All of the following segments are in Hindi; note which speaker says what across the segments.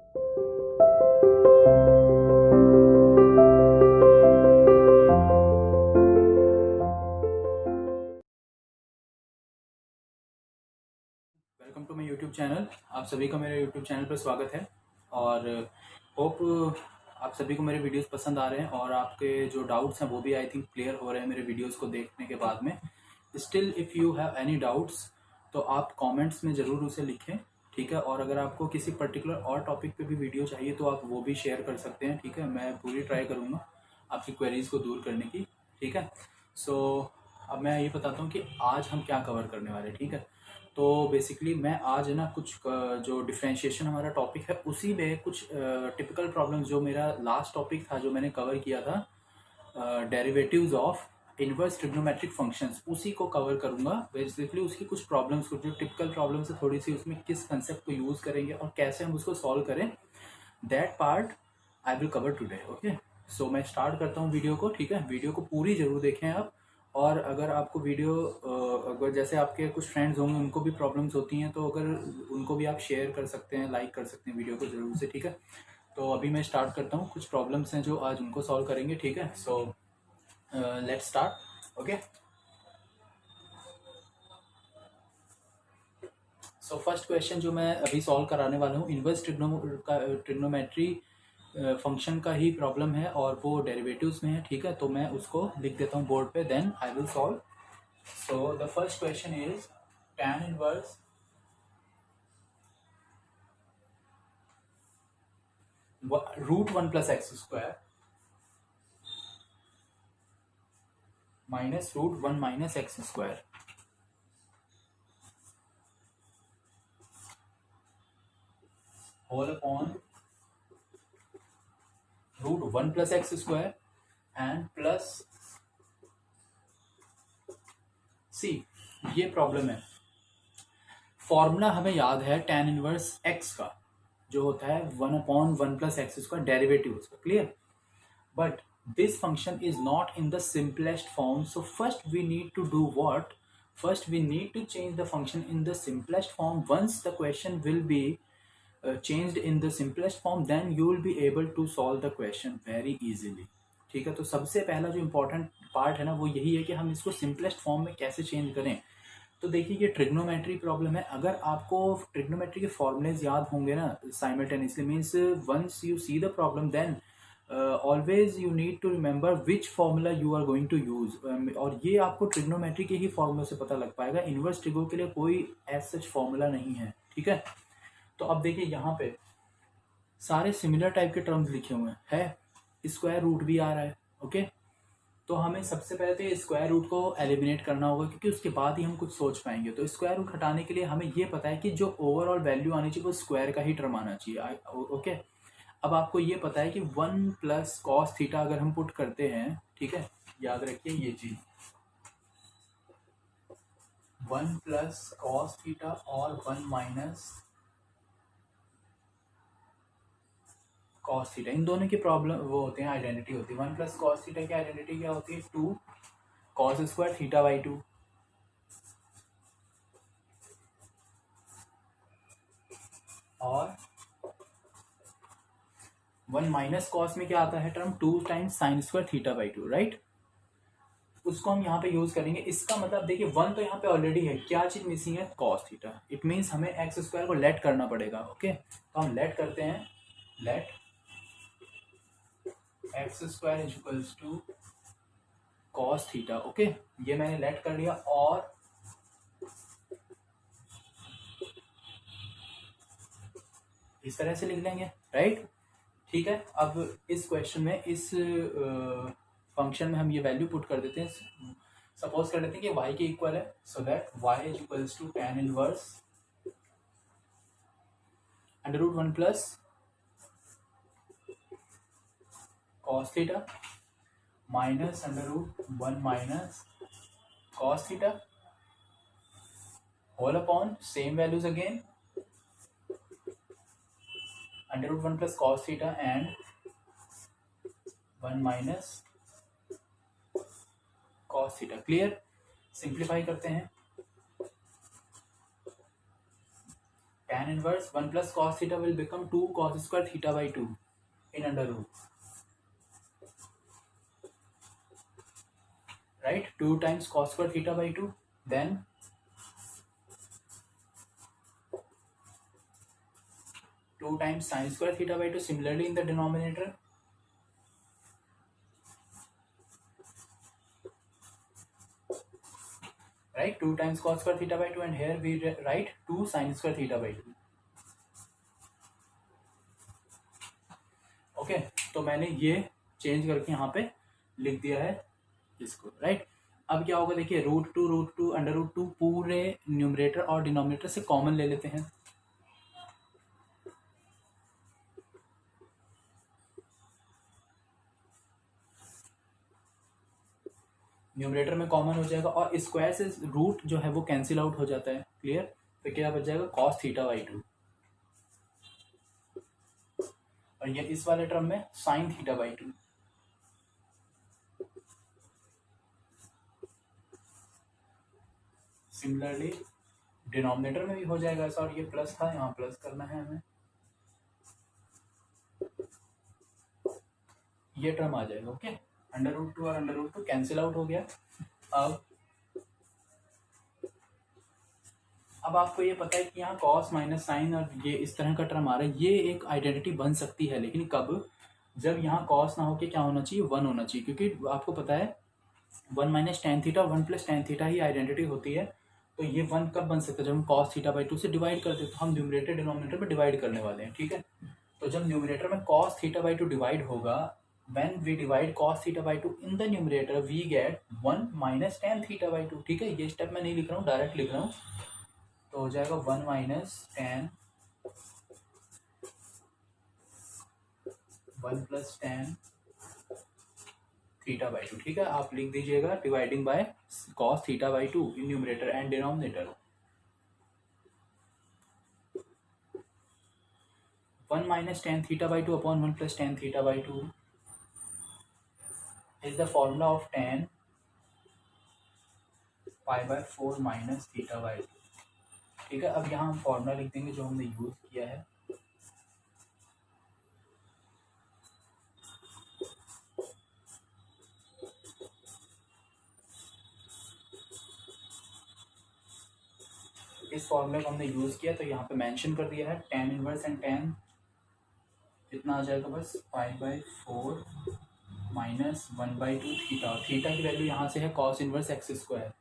Speaker 1: Welcome to my YouTube channel. आप सभी का मेरे यूट्यूब चैनल पर स्वागत है और होप आप सभी को मेरे वीडियोस पसंद आ रहे हैं और आपके जो डाउट्स हैं वो भी आई थिंक क्लियर हो रहे हैं मेरे वीडियोस को देखने के बाद में। Still if you have any doubts तो आप कमेंट्स में ज़रूर उसे लिखें, ठीक है। और अगर आपको किसी पर्टिकुलर और टॉपिक पे भी वीडियो चाहिए तो आप वो भी शेयर कर सकते हैं, ठीक है। मैं पूरी ट्राई करूँगा आपकी क्वेरीज़ को दूर करने की, ठीक है। सो अब मैं ये बताता हूँ कि आज हम क्या कवर करने वाले हैं, ठीक है। तो बेसिकली मैं आज ना कुछ जो डिफ्रेंशिएशन हमारा टॉपिक है उसी में कुछ टिपिकल प्रॉब्लम्स जो मेरा लास्ट टॉपिक था जो मैंने कवर किया था, derivatives of inverse trigonometric functions, उसी को कवर करूंगा। बेसिकली उसकी कुछ प्रॉब्लम्स, कुछ जो टिपिकल प्रॉब्लम्स है थोड़ी सी, उसमें किस कंसेप्ट को यूज़ करेंगे और कैसे हम उसको सॉल्व करें, that part I will cover today. Okay, so मैं स्टार्ट करता हूँ वीडियो को, ठीक है। वीडियो को पूरी ज़रूर देखें आप। और अगर आपको वीडियो अगर जैसे आपके कुछ फ्रेंड्स होंगे उनको भी प्रॉब्लम्स होती हैं तो अगर उनको भी आप शेयर कर सकते हैं, लाइक कर सकते हैं वीडियो को ज़रूर से, ठीक है। तो अभी मैं स्टार्ट करता हूँ। कुछ प्रॉब्लम्स हैं जो आज उनको सॉल्व करेंगे, ठीक है। So let's start. Okay, so first question जो मैं अभी सॉल्व कराने वाला हूँ, इनवर्स ट्रिग्नोमेट्री फंक्शन का ही प्रॉब्लम है और वो डेरिवेटिव्स में है, ठीक है। तो मैं उसको लिख देता हूँ बोर्ड पे, then I will solve. So the first question is tan inverse √1 + x² minus √1 - x² whole upon √1 + x² and plus C. ये प्रॉब्लम है। फॉर्मूला हमें याद है tan इनवर्स x का, जो होता है 1/1 + x², डेरिवेटिव उसका, clear. But this function is not in the simplest form. So first we need to do what? First we need to change the function in the simplest form. Once the question will be changed in the simplest form, then you will be able to solve the question very easily. ठीक है। तो सबसे पहला जो इम्पोर्टेंट पार्ट है ना वो यही है कि हम इसको सिंपलेस्ट फॉर्म में कैसे चेंज करें। तो देखिए ये ट्रिग्नोमेट्री प्रॉब्लम है। अगर आपको ट्रिग्नोमेट्री के फॉर्मूलेज याद होंगे ना simultaneously, means once you see the problem then always you need to remember which formula you are going to use. और ये आपको ट्रिग्नोमेट्री के ही फॉर्मूले से पता लग पाएगा। इनवर्स ट्रिगो के लिए कोई एज सच फॉर्मूला नहीं है, ठीक है। तो अब देखिए यहाँ पे सारे सिमिलर टाइप के टर्म्स लिखे हुए हैं, स्क्वायर रूट भी आ रहा है, ओके। तो हमें सबसे पहले तो स्क्वायर रूट को एलिमिनेट करना होगा क्योंकि उसके बाद ही हम कुछ सोच पाएंगे। तो स्क्वायर रूट हटाने के लिए हमें ये पता है कि जो ओवरऑल वैल्यू आनी चाहिए वो स्क्वायर का ही टर्म आना चाहिए, ओके। अब आपको ये पता है कि 1 + cos θ अगर हम पुट करते हैं, ठीक है, याद रखिए ये चीज 1 + cos θ और 1 - cos θ, इन दोनों की प्रॉब्लम वो होते हैं, आइडेंटिटी होती है। 1 + cos θ की आइडेंटिटी क्या होती है? 2 cos² θ/2। और 1 - cos में क्या आता है टर्म? 2 × sin² θ/2, right. उसको हम यहाँ पे यूज करेंगे। इसका मतलब देखिए 1 तो यहाँ पे ऑलरेडी है, क्या चीज मिसिंग है? cos θ। इट मीन्स हमें x² को लेट करना पड़ेगा, ओके। तो हम लेट करते हैं, लेट x² = cos θ, ओके। ये मैंने लेट कर लिया और इस तरह से लिख लेंगे, राइट, ठीक है। अब इस क्वेश्चन में इस फंक्शन में हम ये वैल्यू पुट कर देते हैं। सपोज कर लेते हैं कि y के इक्वल है, so that y = tan inverse √1 + cos θ minus √1 - cos θ whole upon same values again √1 + cos θ and 1 - cos θ, clear. Simplify करते हैं। tan tan inverse 1 plus cos theta will become 2 cos square theta by 2 in under root, right? 2 times cos square theta by 2, then 2 times sin square theta by 2. Similarly in the denominator, right? 2 times cos square theta by 2, and here we write 2 sin square theta by 2. Okay, तो मैंने ये चेंज करके यहाँ पे लिख दिया है इसको, राइट? अब क्या होगा, देखिए root two under root two पूरे न्यूमरेटर और डिनोमिनेटर से कॉमन ले लेते हैं। न्यूमरेटर में कॉमन हो जाएगा और स्क्वायर से रूट जो है वो कैंसिल आउट हो जाता है, क्लियर? तो क्या बच जाएगा, कॉस थीटा बाई 2, और ये इस वाले टर्म में sine theta by 2। Similarly denominator में भी हो जाएगा ऐसा, और ये प्लस था, यहाँ प्लस करना है हमें, ये टर्म आ जाएगा। ओके, अंडर रूट 2 और अंडर रूट 2 कैंसिल आउट हो गया। अब आपको ये पता है कि यहाँ कॉस माइनस साइन और ये इस तरह का टर्म आ रहा है, ये एक आइडेंटिटी बन सकती है, लेकिन कब, जब यहाँ कॉस ना होके क्या होना चाहिए, 1 होना चाहिए, क्योंकि आपको पता है 1 minus tan theta 1 plus tan theta ही आइडेंटिटी होती है। तो ये 1 कब बन सकता है, जब हम कॉस थीटा बाई 2 से डिवाइड करते हैं, तो हम न्यूमरेटर डिनोमिनेटर में डिवाइड करने वाले हैं, ठीक है? तो जब न्यूमरेटर में कॉस थीटा बाई 2 डिवाइड होगा, when we divide cos theta by 2 in the numerator we get 1 minus tan theta by 2, ठीक है? ये स्टेप मैं नहीं लिख रहा हूँ, डायरेक्ट लिख रहा हूँ, तो हो जाएगा 1 minus tan 1 plus tan theta by 2, ठीक है? आप लिख दीजिएगा dividing by cos theta by 2 in numerator and denominator. 1 minus tan theta by 2 upon 1 plus tan theta by 2 is the formula of tan pi by 4 minus theta by 2, ठीक है? अब यहाँ हम फॉर्मूला लिख देंगे जो हमने यूज किया है। इस फॉर्मूले को हमने यूज किया, तो यहाँ पे मेंशन कर दिया है tan इनवर्स एंड tan कितना आ जाएगा, बस pi by 4 minus 1 by 2 theta, और थीटा की वैल्यू यहाँ से है कॉस इनवर्स एक्स स्क्वायर।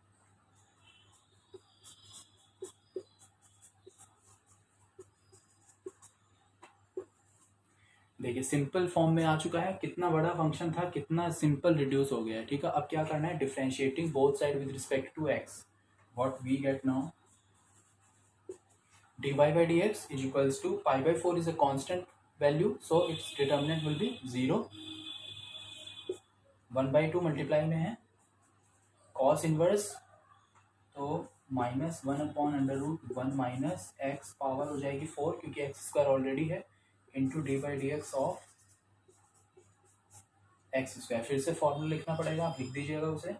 Speaker 1: देखिए सिंपल फॉर्म में आ चुका है, कितना बड़ा फंक्शन था, कितना सिंपल रिड्यूस हो गया है, ठीक है? अब क्या करना है, differentiating both side with respect to x, what we get now, dy by dx is equals to pi by 4 is a constant value, so its determinant will be 0, 1 by 2 multiply में है cos इनवर्स, तो minus 1 upon under root 1 minus x power हो जाएगी 4, क्योंकि एक्स स्क्वायर ऑलरेडी है, into d by d x of x square. फिर से फॉर्मूला लिखना पड़ेगा, आप लिख दीजिएगा उसे।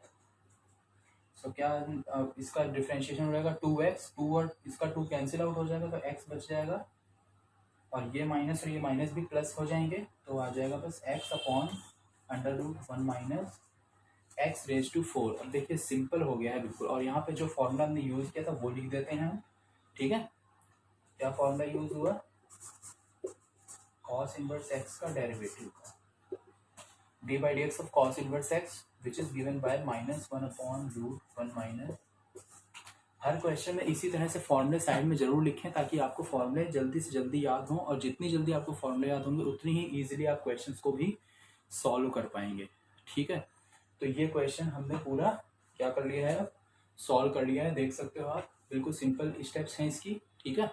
Speaker 1: तो क्या इसका डिफरेंशिएशन हो जाएगा 2x, 2 और इसका 2 कैंसिल आउट हो जाएगा, तो x बच जाएगा, और ये माइनस और ये माइनस भी प्लस हो जाएंगे, तो आ जाएगा बस x upon under root 1 minus x raise to 4। अब देखिए सिंपल हो गया है बिल्कुल, और यहाँ पे जो फॉर्मूला हमने यूज किया था वो लिख देते हैं हम, ठीक है? क्या फॉर्मूला यूज हुआ, कॉस इनवर्स एक्स का डेरिवेटिव का, d by d x of cos inverse x which is given by minus 1 upon root 1 minus. हर क्वेश्चन में इसी तरह से फॉर्मूले साइड में जरूर लिखें, ताकि आपको फॉर्मूले जल्दी से जल्दी याद हों, और जितनी जल्दी आपको फॉर्मूले याद होंगे उतनी ही ईजिली आप क्वेश्चंस को भी सॉल्व कर पाएंगे, ठीक है? तो ये क्वेश्चन हमने पूरा क्या कर लिया है, अब सॉल्व कर लिया है, देख सकते हो आप, बिल्कुल सिंपल स्टेप्स हैं इसकी, ठीक है?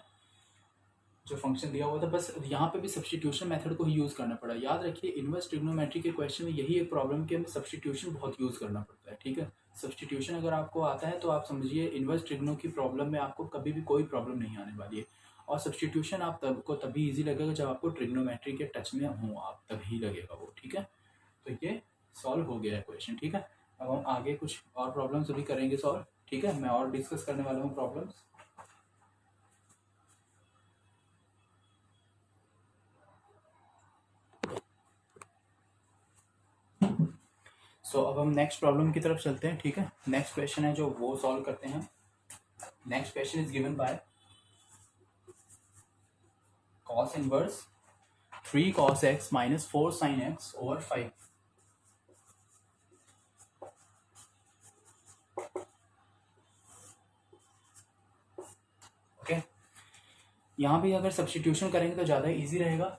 Speaker 1: जो फंक्शन दिया हुआ था, बस यहाँ पे भी सब्स्टिट्यूशन मेथड को ही यूज़ करना पड़ा। याद रखिए इनवर्स ट्रिग्नोमेट्री के क्वेश्चन में यही एक प्रॉब्लम कि हमें सब्स्टिट्यूशन बहुत यूज़ करना पड़ता है, ठीक है? सब्स्टिट्यूशन अगर आपको आता है तो आप समझिए इनवर्स ट्रिग्नो की प्रॉब्लम में आपको कभी भी कोई प्रॉब्लम नहीं आने वाली है, और सब्स्टिट्यूशन आप तभी ईजी लगेगा जब आपको ट्रिग्नोमेट्री के टच में हो आप, तभी लगेगा वो, ठीक है? तो ये सॉल्व हो गया है क्वेश्चन, ठीक है? अब हम आगे कुछ और प्रॉब्लम्स अभी करेंगे सॉल्व, ठीक है? मैं और डिस्कस करने वाला हूँ प्रॉब्लम्स। सो अब हम नेक्स्ट प्रॉब्लम की तरफ चलते हैं, ठीक है। नेक्स्ट क्वेश्चन है जो वो सॉल्व करते हैं। Next question is given bye cos inverse 3 cos x minus 4 sin x over 5। Okay, यहाँ भी अगर सब्सटीट्यूशन करेंगे तो ज़्यादा इजी रहेगा।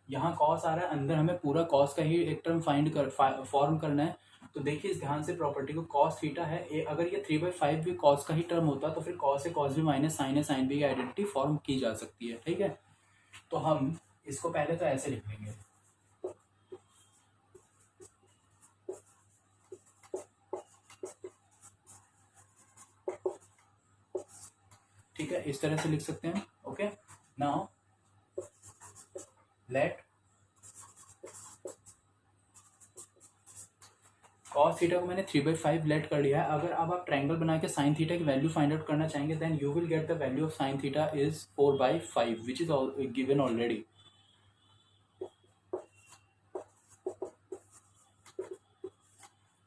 Speaker 1: यहाँ कॉस आ रहा है, अंदर हमें पूरा कॉस का ही एक टर्म फॉर्म करना है। तो देखिए इस ध्यान से प्रॉपर्टी को, कॉस थीटा है अगर ये 3/5 भी कॉस का ही टर्म होता तो फिर कॉस है कॉस भी माइनस साइन है साइन बी की आइडेंटिटी फॉर्म की जा सकती है, ठीक है। तो हम इसको पहले तो ऐसे लिख लेंगे, ठीक है, इस तरह से लिख सकते हैं। Okay, now let cos theta को मैंने 3/5 लेट कर लिया है। अगर अब आप ट्रायंगल बना के साइन थीटा की वैल्यू फाइंड आउट करना चाहेंगे then you will get the value of sine theta is 4/5 which is given already.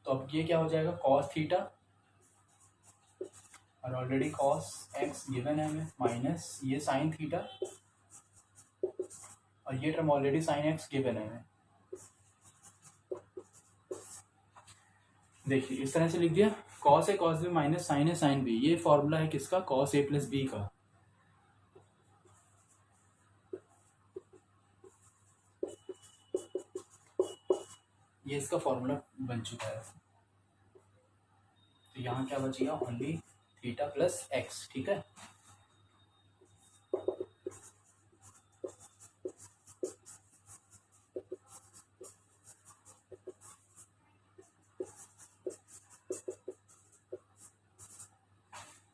Speaker 1: तो अब ये क्या हो जाएगा, कॉस थीटा और ऑलरेडी कॉस एक्स गिवन है हमें माइनस ये साइन थीटा और ये term already sine x given है हमें। देखिए इस तरह से लिख दिया, कॉस है कॉस बी माइनस साइन है साइन बी। ये फॉर्मूला है किसका, कॉस ए प्लस बी का। ये इसका फॉर्मूला बन चुका है। तो यहाँ क्या बचेगा, ओनली थीटा प्लस एक्स, ठीक है।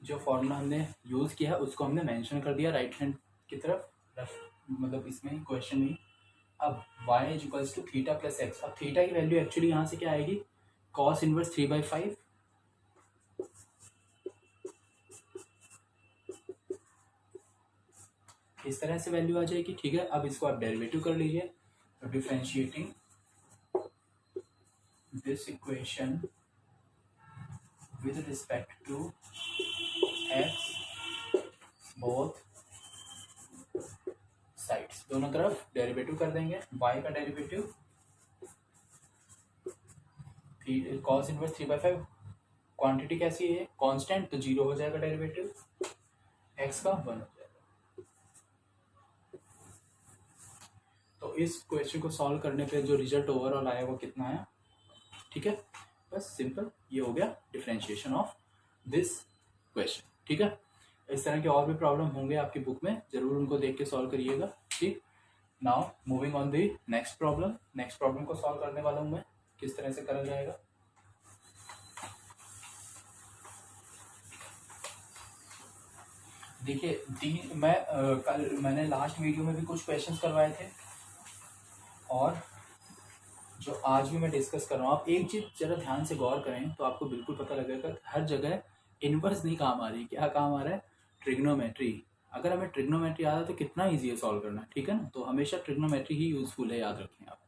Speaker 1: जो फॉर्मूला हमने यूज किया है उसको हमने मेंशन कर दिया राइट हैंड की तरफ, मतलब इसमें क्वेश्चन में। अब y is equals to theta plus x. अब थीटा की वैल्यू एक्चुअली यहाँ से क्या आएगी, कॉस इनवर्स 3/5। इस तरह से वैल्यू आ जाएगी, ठीक है। अब इसको आप डेरिवेटिव कर लीजिए। तो differentiating this equation with respect to x both sides, दोनों तरफ डेरिवेटिव कर देंगे। y का डेरिवेटिव कॉस इनवर्स 3/5, क्वांटिटी कैसी है कांस्टेंट, तो 0 हो जाएगा डेरिवेटिव, x का 1 हो जाएगा। तो इस क्वेश्चन को सॉल्व करने पे जो रिजल्ट ओवरऑल आया वो कितना आया, ठीक है। बस सिंपल ये हो गया डिफरेंशिएशन ऑफ दिस क्वेश्चन, ठीक है। इस तरह के और भी प्रॉब्लम होंगे आपकी बुक में, जरूर उनको देख के सॉल्व करिएगा, ठीक। Now moving on the next problem. Next problem को सॉल्व करने वाला हूँ मैं, किस तरह से करा जाएगा। देखिए कल मैंने लास्ट वीडियो में भी कुछ क्वेश्चंस करवाए थे और जो आज भी मैं डिस्कस कर रहा हूँ। आप एक चीज जरा ध्यान से गौर करें तो आपको बिल्कुल पता लगेगा हर जगह इनवर्स नहीं काम आ रही, क्या काम आ रहा है, ट्रिग्नोमेट्री। अगर हमें ट्रिग्नोमेट्री याद है तो कितना ईजी है सॉल्व करना, ठीक है ना। तो हमेशा ट्रिग्नोमेट्री ही यूजफुल है, याद रखें आप,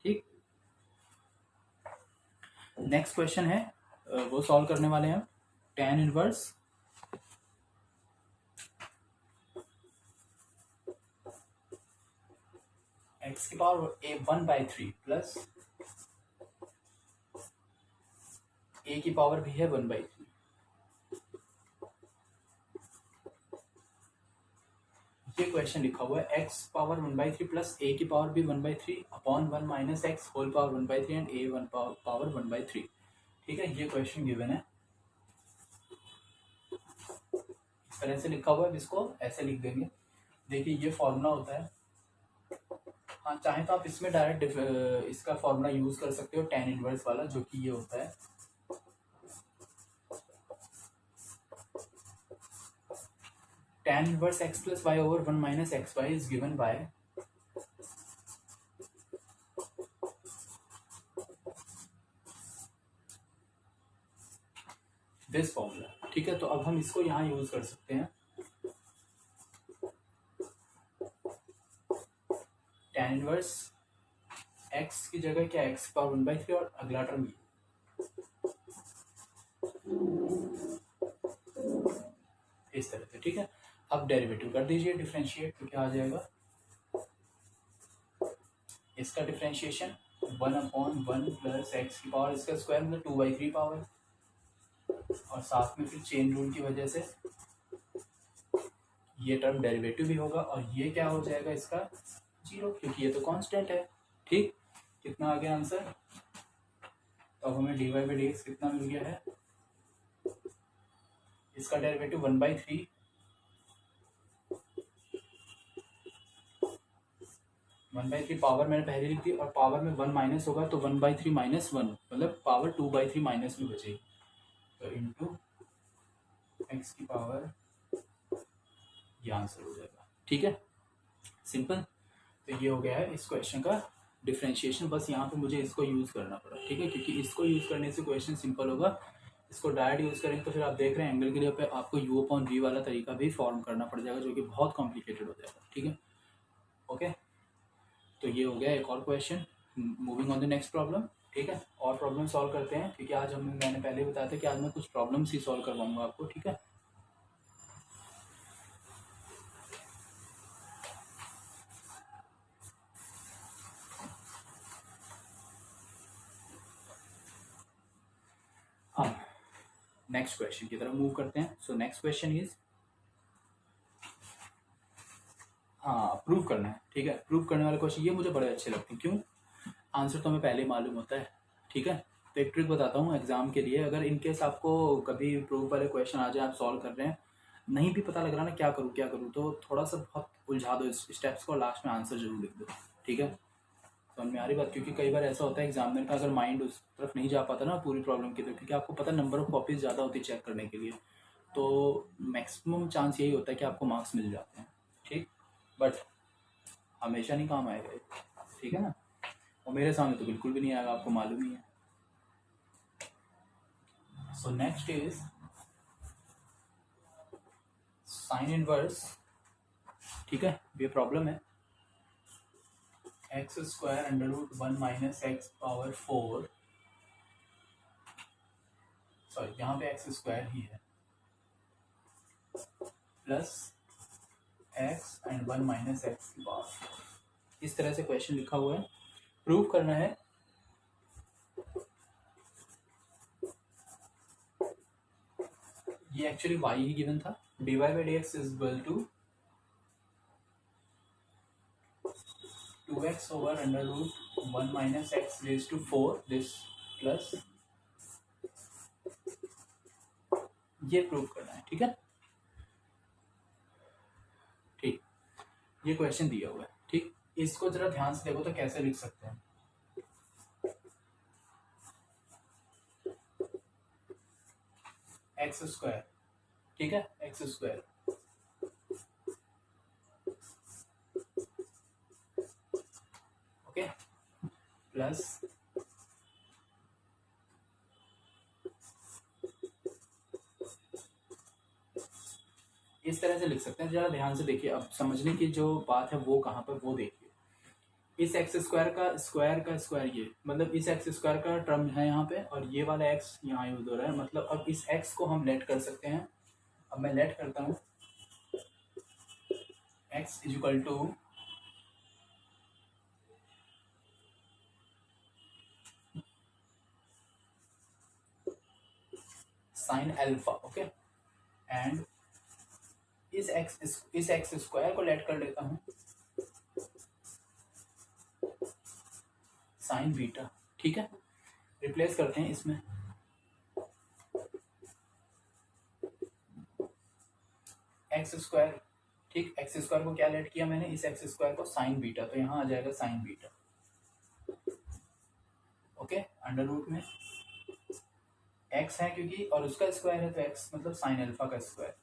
Speaker 1: ठीक। नेक्स्ट क्वेश्चन है वो सॉल्व करने वाले हैं। tan इनवर्स एक्स की पावर a 1/3 प्लस a की पावर भी है 1/3। ये क्वेश्चन लिखा हुआ है x पावर 1/3 प्लस a की पावर भी 1/3 upon 1 minus x whole power 1/3 and a 1 power 1/3, ठीक है। ये क्वेश्चन गिवन है, इस तरह से लिखा हुआ है, इसको ऐसे लिख देंगे। देखिए ये फॉर्मूला होता है, हाँ चाहे तो आप इसमें डायरेक्ट इसका फॉर्मूला यूज कर सकते हो tan इनवर्स वाला, जो कि ये होता है tan inverse x plus y over 1 minus xy is given by this formula, ठीक है। तो अब हम इसको यहाँ यूज कर सकते हैं। tan इनवर्स x की जगह क्या, x पावर 1/3 और अगला टर्म इस तरह से, ठीक है। अब डेरिवेटिव कर दीजिए डिफरेंशिएट, तो क्या आ जाएगा, इसका डिफरेंशिएशन 1/1 प्लस एक्स की पावर इसका स्क्वायर मतलब 2/3 पावर, और साथ में फिर चेन रूल की वजह से ये टर्म डेरिवेटिव भी होगा, और ये क्या हो जाएगा इसका 0, क्योंकि ये तो कांस्टेंट है। ठीक, कितना आ गया आंसर, तो अब हमें dy बाई डी एक्स कितना मिल गया है, इसका डेरिवेटिव 1/3, 1/3 पावर मैंने पहले लिख दी, और पावर में 1 माइनस होगा तो 1/3 माइनस 1 मतलब पावर 2/3 माइनस में बचेगी, तो इंटू एक्स की पावर, ये आंसर हो जाएगा। ठीक है, सिंपल। तो ये हो गया है इस क्वेश्चन का डिफरेंशिएशन। बस यहाँ पे मुझे इसको यूज़ करना पड़ा, ठीक है, क्योंकि इसको यूज़ करने से क्वेश्चन सिंपल होगा। इसको डायरेक्ट यूज़ करेंगे तो फिर आप देख रहे हैं एंगल के लिए पे आपको u/v वाला तरीका भी फॉर्म करना पड़ जाएगा, जो कि बहुत कॉम्प्लिकेटेड हो जाएगा। ठीक है, ओके, तो ये हो गया एक और question. Moving on the next problem. ठीक है, और प्रॉब्लम सॉल्व करते हैं, क्योंकि आज मैंने पहले बताया था कि आज मैं कुछ प्रॉब्लम्स ही सॉल्व करवाऊंगा आपको। ठीक है, हाँ, नेक्स्ट क्वेश्चन की तरफ मूव करते हैं। सो नेक्स्ट क्वेश्चन इज, हाँ, प्रूव करना है। ठीक है, प्रूव करने वाले क्वेश्चन ये मुझे बड़े अच्छे लगते हैं। क्यों, आंसर तो हमें पहले ही मालूम होता है। ठीक है, तो एक ट्रिक बताता हूँ एग्जाम के लिए, अगर इनकेस आपको कभी प्रूफ वाले क्वेश्चन आ जाए, आप सॉल्व कर रहे हैं, नहीं भी पता लग रहा ना क्या करूँ क्या करूँ, तो थोड़ा सा बहुत उलझा दो इस स्टेप्स को, लास्ट में आंसर जरूर लिख दो। ठीक है, समझ में आ रही बात, क्योंकि कई बार ऐसा होता है एग्जामिनर का अगर माइंड उस तरफ नहीं जा पाता ना पूरी प्रॉब्लम की तरफ, क्योंकि आपको पता है नंबर ऑफ कॉपीज ज़्यादा होती है चेक करने के लिए, तो मैक्सिमम चांस यही होता है कि आपको मार्क्स मिल जाते हैं। ठीक, बट हमेशा नहीं काम आएगा ये, ठीक है ना, और मेरे सामने तो बिल्कुल भी नहीं आएगा, आपको मालूम ही है। So next is sine inverse. ठीक है, ये प्रॉब्लम है, x square under root 1 minus x power 4, sorry यहाँ पे एक्स स्क्वायर ही है, plus x and 1 minus x की पावर, इस तरह से क्वेश्चन लिखा हुआ है। प्रूव करना है, ये एक्चुअली y ही गिवन था, dy by d x is equal to 2x over under root 1 minus x raise to 4 this plus, ये प्रूव करना है। ठीक है, ठीक, ये क्वेश्चन दिया हुआ है। ठीक, इसको जरा ध्यान से देखो तो कैसे लिख सकते हैं, एक्स स्क्वायर, ठीक है, एक्स स्क्वायर ओके, प्लस इस तरह से लिख सकते हैं। जरा ध्यान से देखिए, अब समझने की जो बात है वो कहाँ पर, वो देखिए, इस एक्स स्क्वायर का स्क्वायर ये मतलब इस एक्स स्क्वायर का टर्म है यहाँ पे, और ये वाला एक्स यहाँ यूज हो रहा है, मतलब अब इस एक्स को हम लेट कर सकते हैं। अब मैं लेट करता हूँ, x is equal to sine alpha, okay, and इस एक्स स्क्वायर को लेट कर लेता हूँ साइन बीटा। ठीक है, रिप्लेस करते हैं इसमें, एक्स स्क्वायर, ठीक, एक्स स्क्वायर को क्या लेट किया मैंने, इस एक्स स्क्वायर को साइन बीटा, तो यहाँ आ जाएगा sine beta, okay, under root में एक्स है क्योंकि, और उसका स्क्वायर है तो एक्स मतलब साइन अल्फा का स्क्वायर,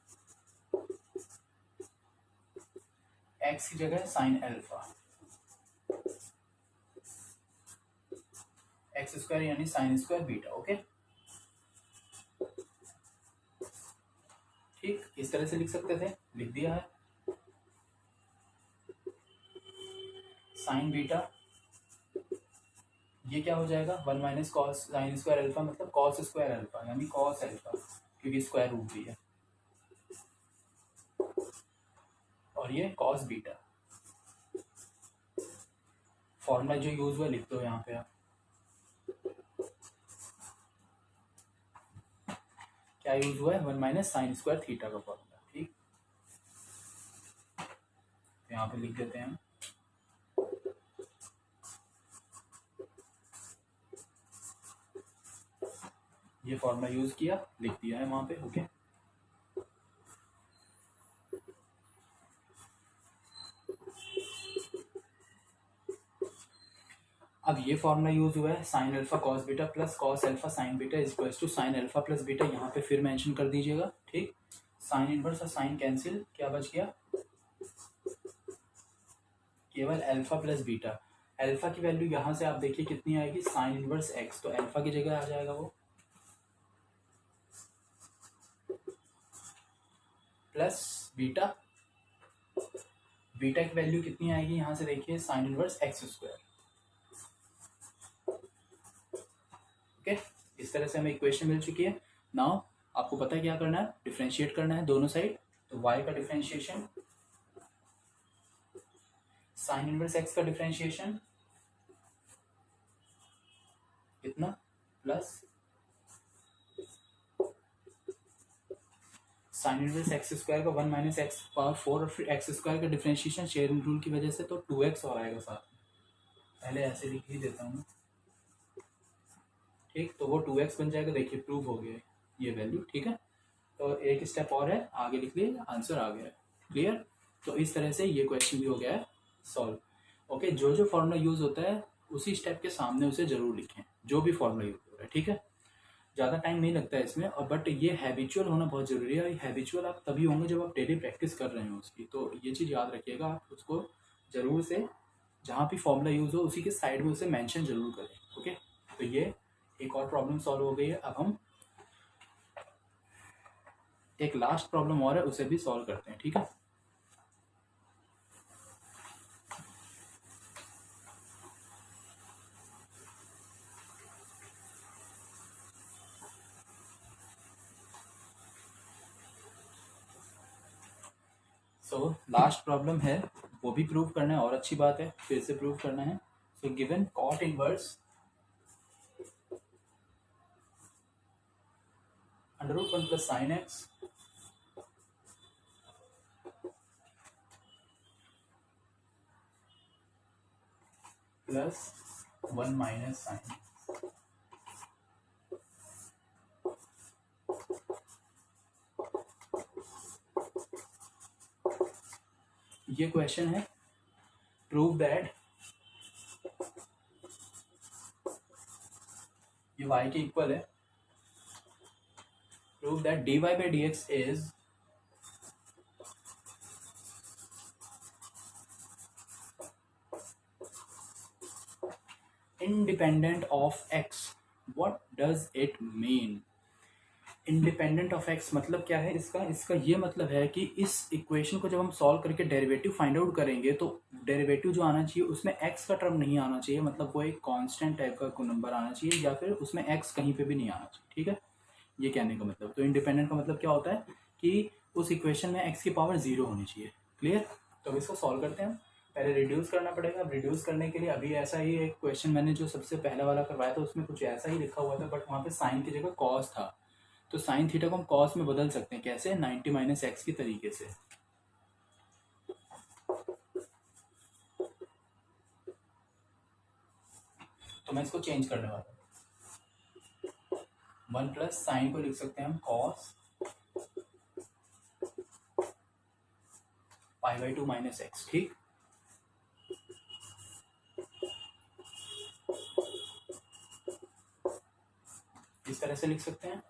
Speaker 1: एक्स की जगह साइन अल्फा, एक्स स्क्वायर यानी साइन स्क्वायर बीटा, ओके, ठीक, इस तरह से लिख सकते थे, लिख दिया है, साइन बीटा ये क्या हो जाएगा, 1 minus cos sine square alpha मतलब कॉस स्क्वायर अल्फा यानी कॉस अल्फा, क्योंकि स्क्वायर रूट भी है, और ये कॉस बीटा। फॉर्मूला जो यूज हुआ लिख दो यहाँ पे आप, क्या यूज हुआ है, 1 माइनस साइन स्क्वायर थीटा का फॉर्मूला। ठीक, तो यहाँ पे लिख देते हैं हम, ये फॉर्मूला यूज किया, लिख दिया है वहां पे। ओके, अब ये फॉर्मूला यूज हुआ है, sine alpha cos beta plus cos alpha sine beta is equals to sine alpha plus beta, यहाँ पे फिर मेंशन कर दीजिएगा। ठीक, साइन इनवर्स और साइन कैंसिल, क्या बच गया, केवल अल्फा प्लस बीटा। अल्फा की वैल्यू यहाँ से आप देखिए कितनी आएगी, साइन इनवर्स एक्स, तो अल्फा की जगह आ जाएगा वो प्लस बीटा, बीटा की वैल्यू कितनी आएगी यहाँ से देखिए, sine inverse x square. Okay, इस तरह से हमें इक्वेशन मिल चुकी है। नाउ आपको पता है क्या करना है, डिफरेंशिएट करना है दोनों साइड। तो y का डिफरेंशिएशन, साइन इनवर्स एक्स का डिफरेंशिएशन कितना, plus sign inverse x square का 1 माइनस एक्स पावर 4, और फिर एक्स स्क्वायर का डिफरेंशिएशन शेयरिंग रूल की वजह से तो 2x और आएगा साथ में, पहले ऐसे लिख ही देता हूँ। ठीक, तो वो 2x बन जाएगा, देखिए प्रूव हो गया ये वैल्यू। ठीक है, तो एक स्टेप और है, आगे लिख लिए, आंसर आ गया है। क्लियर, तो इस तरह से ये क्वेश्चन भी हो गया है सॉल्व। ओके, जो जो फॉर्मूला यूज होता है उसी स्टेप के सामने उसे जरूर लिखें, जो भी फॉर्मूला यूज हो रहा है। ठीक है, ज़्यादा टाइम नहीं लगता है इसमें, और बट ये हैबिचुअल होना बहुत ज़रूरी है। हैबिचुअल आप तभी होंगे जब आप डेली प्रैक्टिस कर रहे हो उसकी, तो ये चीज़ याद रखिएगा, आप उसको ज़रूर से जहाँ भी फॉर्मूला यूज़ हो उसी के साइड में उसे मेंशन जरूर करें। ओके, तो ये एक और प्रॉब्लम सॉल्व हो गई है। अब हम एक लास्ट प्रॉब्लम और है, उसे भी सॉल्व करते हैं। ठीक है, सो लास्ट प्रॉब्लम है, वो भी प्रूव करना है, और अच्छी बात है, फिर से प्रूव करना है। So given cot inverse under root 1 plus sine x plus 1 minus sine, ये क्वेश्चन है, प्रूव दैट, ये y के इक्वल है, prove that dy by dx इज independent of x. What does it mean? Independent of x मतलब क्या है इसका, इसका ये मतलब है कि इस इक्वेशन को जब हम सॉल्व करके डेरिवेटिव फाइंड आउट करेंगे तो डेरिवेटिव जो आना चाहिए उसमें एक्स का टर्म नहीं आना चाहिए, मतलब वो एक कांस्टेंट टाइप का नंबर आना चाहिए, या फिर उसमें एक्स कहीं पे भी नहीं आना चाहिए। ठीक है, ये कहने का मतलब, तो इंडिपेंडेंट का मतलब क्या होता है कि उस इक्वेशन में एक्स की पावर 0 होनी चाहिए। क्लियर, तो अब इसको सॉल्व करते हैं। पहले रिड्यूस करना पड़ेगा। अब रिड्यूस करने के लिए अभी ऐसा ही एक क्वेश्चन मैंने जो सबसे पहला वाला करवाया था उसमें कुछ ऐसा ही लिखा हुआ था, बट वहाँ पे साइन की जगह कॉस था, तो साइन थीटा को हम कॉस में बदल सकते हैं। कैसे, 90 माइनस एक्स की तरीके से। तो मैं इसको चेंज करने वाला हूँ, 1 प्लस साइन को लिख सकते हैं हम cos pi by 2 minus x. ठीक, इस तरह से लिख सकते हैं।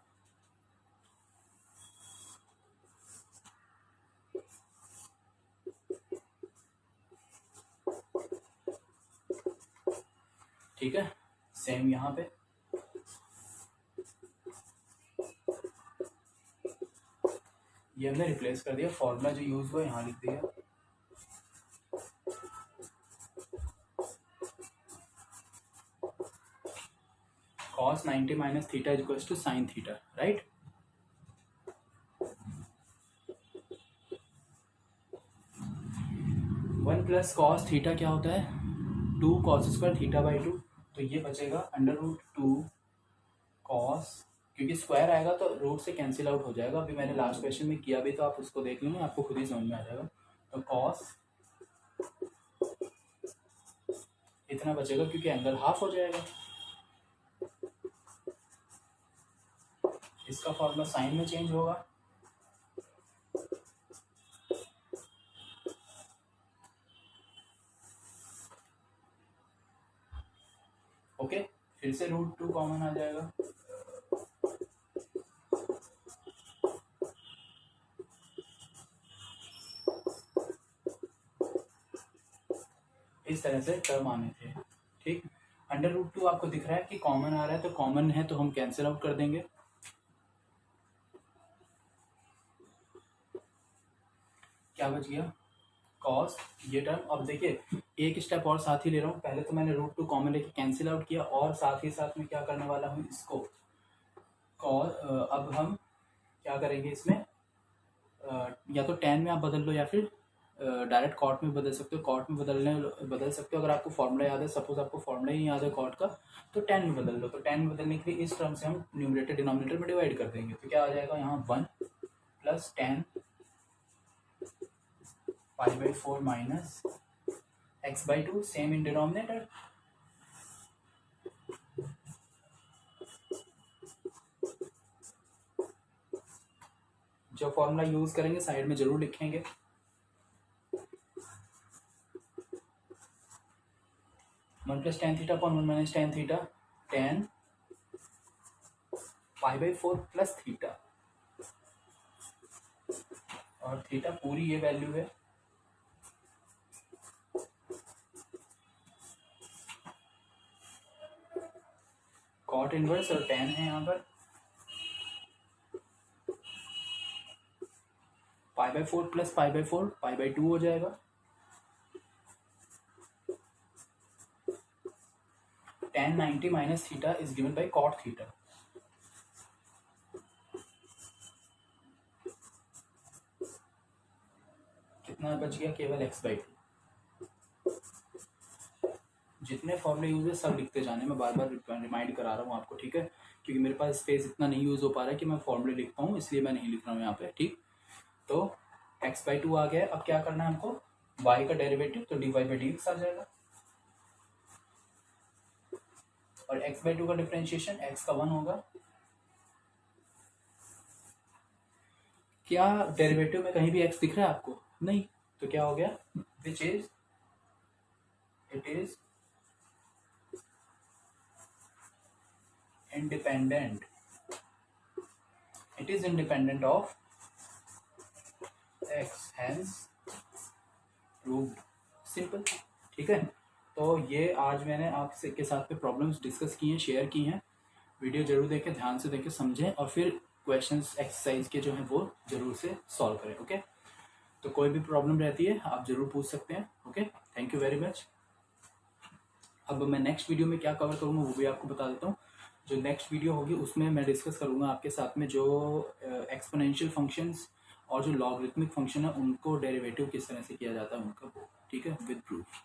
Speaker 1: ठीक है, सेम यहाँ पे ये हमने रिप्लेस कर दिया, फॉर्मूला जो यूज हुआ यहाँ लिख दिया, cos 90 minus theta is equals to sine theta, right. One plus cos theta क्या होता है, 2 cos स्क्वायर थीटा बाई 2, तो ये बचेगा अंडर रूट 2 कॉस, क्योंकि स्क्वायर आएगा तो रूट से कैंसिल आउट हो जाएगा। अभी मैंने लास्ट क्वेश्चन में किया भी, तो आप उसको देख लेंगे, आपको खुद ही समझ में आ जाएगा। तो कॉस इतना बचेगा क्योंकि एंगल हाफ हो जाएगा। इसका फॉर्मूला साइन में चेंज होगा, ओके। फिर से रूट 2 कॉमन आ जाएगा, इस तरह से टर्म आने थे, ठीक। अंडर रूट 2 आपको दिख रहा है कि कॉमन आ रहा है, तो कॉमन है तो हम कैंसिल आउट कर देंगे। क्या बच गया, कॉस ये टर्म। अब देखिए एक स्टेप और साथ ही ले रहा हूँ, पहले तो मैंने रूट 2 कॉमन लेके कैंसिल आउट किया, और साथ ही साथ में क्या करने वाला हूँ, इसको कॉस, अब हम क्या करेंगे इसमें, या तो टेन में आप बदल लो या फिर डायरेक्ट कॉट में बदल सकते हो, कॉट में बदल सकते हो। अगर आपको फॉर्मूला याद है, सपोज आपको फॉर्मूला ही याद है कॉट का, तो टेन में बदल लो। तो टेन में बदलने के लिए इस टर्म से हम न्यूमरेटर डिनोमिनेटर में डिवाइड कर देंगे, तो क्या आ जाएगा यहाँ 1 plus 10 π/4 minus x/2, same in denominator. जो फॉर्मूला यूज करेंगे साइड में जरूर लिखेंगे। One plus tan theta upon 1 minus tan theta, 10 π/4 plus theta, और थीटा पूरी ये वैल्यू है, कॉट इनवर्स और 10 है यहाँ पर, π/4 प्लस π/4 π/2 हो जाएगा। 10 90 minus theta is given by cot theta. कितना बच गया, केवल x/2। जितने फॉर्मूले यूज है सब लिखते जाने, मैं बार बार रिमाइंड करा रहा हूँ आपको, ठीक है, क्योंकि मेरे पास स्पेस इतना नहीं यूज हो पा रहा है कि मैं फॉर्मूले लिख पाऊँ, इसलिए मैं नहीं लिख रहा हूँ यहाँ पे, ठीक। तो x/2 आ गया। अब क्या करना है हमको, y का डेरिवेटिव, तो dy/dx आ जाएगा, और x/2 का डिफरेंशिएशन x का 1 होगा। क्या डेरिवेटिव में कहीं भी x दिख रहा है आपको, नहीं, तो क्या हो गया, which is it is independent, it is independent of x, hence proved, simple, ठीक है। तो ये आज मैंने आपसे के साथ पे प्रॉब्लम्स डिस्कस की हैं, शेयर की हैं। वीडियो जरूर देखें, ध्यान से देखें, समझें, और फिर क्वेश्चंस एक्सरसाइज के जो हैं वो जरूर से सॉल्व करें, ओके। तो कोई भी प्रॉब्लम रहती है आप जरूर पूछ सकते हैं, okay. Thank you very much. अब मैं नेक्स्ट वीडियो में क्या कवर करूँगा वो भी आपको बता देता हूँ। जो नेक्स्ट वीडियो होगी उसमें मैं डिस्कस करूँगा आपके साथ में जो एक्सपोनेंशियल फंक्शंस और जो लॉगरिथमिक फंक्शन है उनको डेरिवेटिव किस तरह से किया जाता है उनका, ठीक है, विद प्रूफ।